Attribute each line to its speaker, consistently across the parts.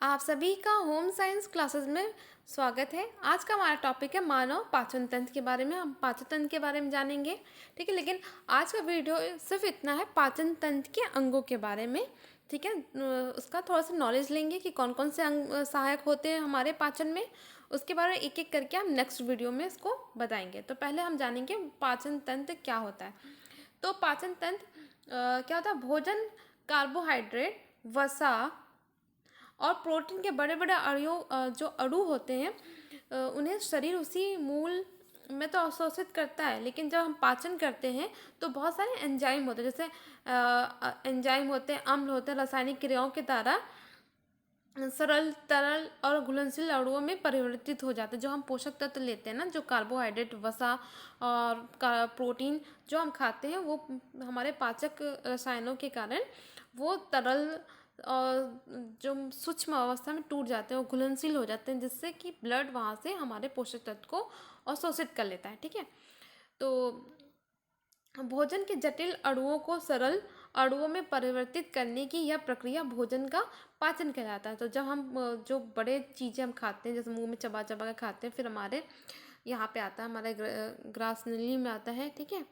Speaker 1: आप सभी का होम साइंस क्लासेस में स्वागत है। आज का हमारा टॉपिक है मानव पाचन तंत्र के बारे में। हम पाचन तंत्र के बारे में जानेंगे, ठीक है। लेकिन आज का वीडियो सिर्फ इतना है पाचन तंत्र के अंगों के बारे में, ठीक है। उसका थोड़ा सा नॉलेज लेंगे कि कौन कौन से अंग सहायक होते हैं हमारे पाचन में। उसके बारे में एक एक करके हम नेक्स्ट वीडियो में इसको बताएंगे। तो पहले हम जानेंगे पाचन तंत्र क्या होता है। तो पाचन तंत्र क्या होता है? भोजन, कार्बोहाइड्रेट, वसा और प्रोटीन के बड़े बड़े जो अणु होते हैं, उन्हें शरीर उसी मूल में तो अवशोषित करता है। लेकिन जब हम पाचन करते हैं तो बहुत सारे एंजाइम होते हैं, जैसे एंजाइम होते हैं, अम्ल होते हैं, रासायनिक क्रियाओं के द्वारा सरल, तरल और घुलनशील अणुओं में परिवर्तित हो जाते हैं। जो हम पोषक तत्व लेते हैं ना, जो कार्बोहाइड्रेट, वसा और प्रोटीन जो हम खाते हैं, वो हमारे पाचक रसायनों के कारण वो तरल और जो सूक्ष्म अवस्था में टूट जाते हैं, वो घुलनशील हो जाते हैं, जिससे कि ब्लड वहाँ से हमारे पोषक तत्व को अवशोषित कर लेता है, ठीक है। तो भोजन के जटिल अणुओं को सरल अणुओं में परिवर्तित करने की यह प्रक्रिया भोजन का पाचन कहलाता है। तो जब हम जो बड़े चीज़ें हम खाते हैं, जैसे मुंह में चबा चबा के खाते हैं, फिर हमारे यहाँ पे आता है, हमारे ग्रास नली में आता है, ठीक है।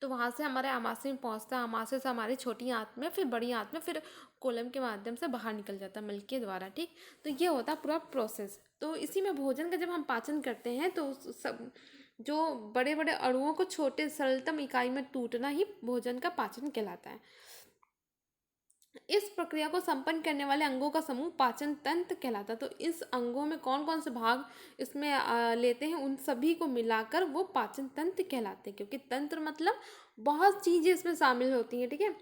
Speaker 1: तो वहाँ से हमारे आमाशय में पहुँचता है, आमाशय से हमारी छोटी आंत में, फिर बड़ी आंत में, फिर कोलम के माध्यम से बाहर निकल जाता है मल के द्वारा, ठीक। तो ये होता है पूरा प्रोसेस। तो इसी में भोजन का जब हम पाचन करते हैं तो सब जो बड़े बड़े अणुओं को छोटे सरलतम इकाई में टूटना ही भोजन का पाचन कहलाता है। इस प्रक्रिया को संपन्न करने वाले अंगों का समूह पाचन तंत्र कहलाता है। तो इस अंगों में कौन कौन से भाग इसमें लेते हैं, उन सभी को मिलाकर वो पाचन तंत्र कहलाते हैं, क्योंकि तंत्र मतलब बहुत चीज़ें इसमें शामिल होती हैं, ठीक है।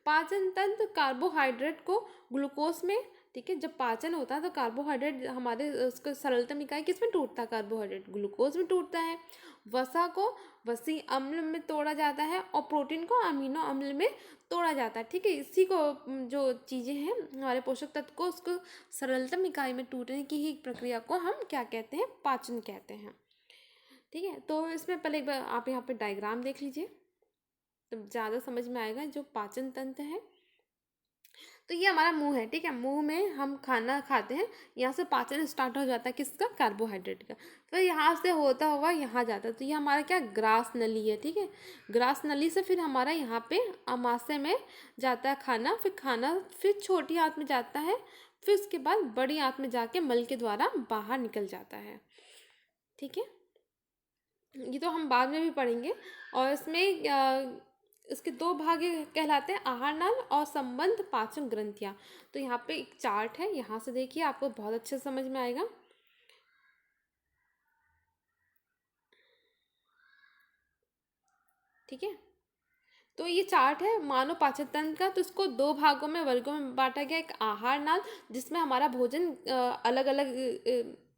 Speaker 1: पाचन तंत्र कार्बोहाइड्रेट को ग्लूकोज में, ठीक है, जब पाचन होता है तो कार्बोहाइड्रेट हमारे उसका सरलतम इकाई किस में टूटता है? कार्बोहाइड्रेट ग्लूकोज में टूटता है। वसा को वसी अम्ल में तोड़ा जाता है और प्रोटीन को अमीनो अम्ल में तोड़ा जाता है, ठीक है। इसी को जो चीज़ें हैं हमारे पोषक तत्व को, उसको सरलतम इकाई में टूटने की ही प्रक्रिया को हम क्या कहते हैं? पाचन कहते हैं, ठीक है। तो इसमें पहले एक बार आप यहाँ पे डायग्राम देख लीजिए, तो ज़्यादा समझ में आएगा जो पाचन तंत्र है। तो ये हमारा मुंह है, ठीक है। मुंह में हम खाना खाते हैं, यहाँ से पाचन स्टार्ट हो जाता है, किसका? कार्बोहाइड्रेट का। फिर यहाँ से होता हुआ यहाँ जाता है, तो ये हमारा क्या? ग्रास नली है, ठीक है। ग्रास नली से फिर हमारा यहाँ पे आमाशय में जाता है खाना, फिर छोटी आंत में जाता है, फिर उसके बाद बड़ी आंत में जाके मल के द्वारा बाहर निकल जाता है, ठीक है। ये तो हम बाद में भी पढ़ेंगे। और इसमें इसके दो भाग कहलाते हैं, आहार नाल और संबंध पाचन ग्रंथियाँ। तो यहाँ पे एक चार्ट है, यहाँ से देखिए, आपको बहुत अच्छे से समझ में आएगा, ठीक है। तो ये चार्ट है मानव पाचन तंत्र का। तो इसको दो भागों में, वर्गों में बांटा गया। एक आहार नाल, जिसमें हमारा भोजन अलग अलग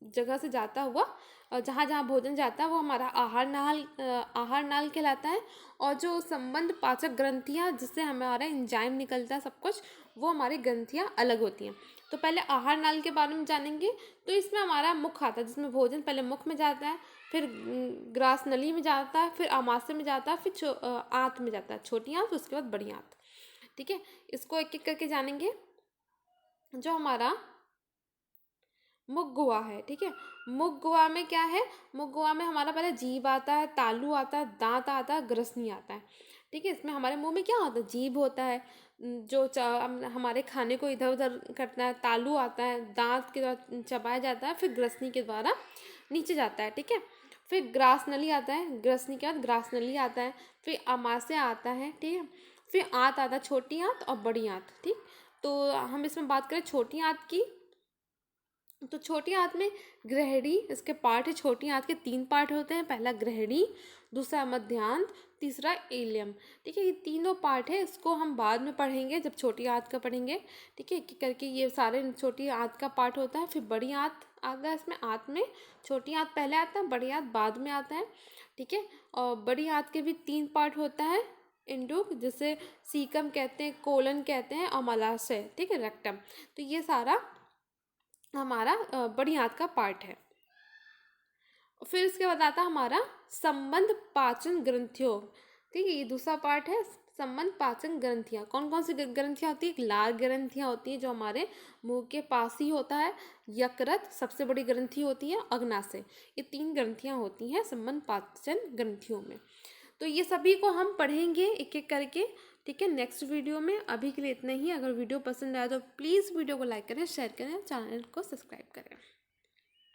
Speaker 1: जगह से जाता हुआ, जहाँ जहाँ भोजन जाता है वो हमारा आहार नाल कहलाता है। और जो संबंध पाचक ग्रंथियाँ, जिससे हमारा एंजाइम निकलता है सब कुछ, वो हमारी ग्रंथियाँ अलग होती हैं। तो पहले आहार नाल के बारे में जानेंगे। तो इसमें हमारा मुख आता है, जिसमें भोजन पहले मुख में जाता है, फिर ग्रास नली में जाता है, फिर आमाशय में जाता है, फिर आंत में जाता है, छोटी आंत, उसके बाद बड़ी आंत, ठीक है। इसको एक एक करके जानेंगे। जो हमारा मुख गुहा है, ठीक है। मुख गुहा में क्या है? मुख गुहा में हमारा पहले जीभ आता है, तालू आता है, दांत आता है, ग्रसनी आता है, ठीक है। इसमें हमारे मुंह में क्या होता है? जीभ होता है, जो हमारे खाने को इधर उधर करता है। तालू आता है, दांत के द्वारा चबाया जाता है, फिर ग्रसनी के द्वारा नीचे जाता है, ठीक है। फिर ग्रास नली आता है, ग्रसनी के बाद ग्रास नली आता है, फिर आमाशय आता है, ठीक है। फिर आंत आता है, छोटी आंत और बड़ी आंत, ठीक। तो हम इसमें बात करें छोटी आंत की। तो छोटी आंत में ग्रहणी इसके पार्ट है। छोटी आंत के तीन पार्ट होते हैं, पहला ग्रहणी, दूसरा मध्यांत, तीसरा इलियम, ठीक है। ये तीनों पार्ट है, इसको हम बाद में पढ़ेंगे जब छोटी आंत का पढ़ेंगे, ठीक है। करके ये सारे छोटी आंत का पार्ट होता है। फिर बड़ी आंत आता है, इसमें आंत में छोटी आंत पहले आता है, बड़ी आंत बाद में आता है, ठीक है। और बड़ी आंत के भी तीन पार्ट होता है, इंडुक, जिसे सीकम कहते हैं, कोलन कहते हैं, और मलाशय, ठीक है, रेक्टम। तो ये सारा हमारा बड़ी आंत का पार्ट है। फिर इसके बाद आता हमारा संबंध पाचन ग्रंथियों, ठीक है। ये दूसरा पार्ट है, संबंध पाचन ग्रंथियाँ, कौन कौन सी ग्रंथियाँ होती है? लाल ग्रंथियाँ होती हैं जो हमारे मुंह के पास ही होता है, यकृत सबसे बड़ी ग्रंथि होती है, अग्नाशय, ये 3 ग्रंथियाँ होती हैं संबंध पाचन ग्रंथियों में। तो ये सभी को हम पढ़ेंगे एक एक करके, ठीक है, नेक्स्ट वीडियो में। अभी के लिए इतना ही। अगर वीडियो पसंद आया तो प्लीज़ वीडियो को लाइक करें, शेयर करें, चैनल को सब्सक्राइब करें।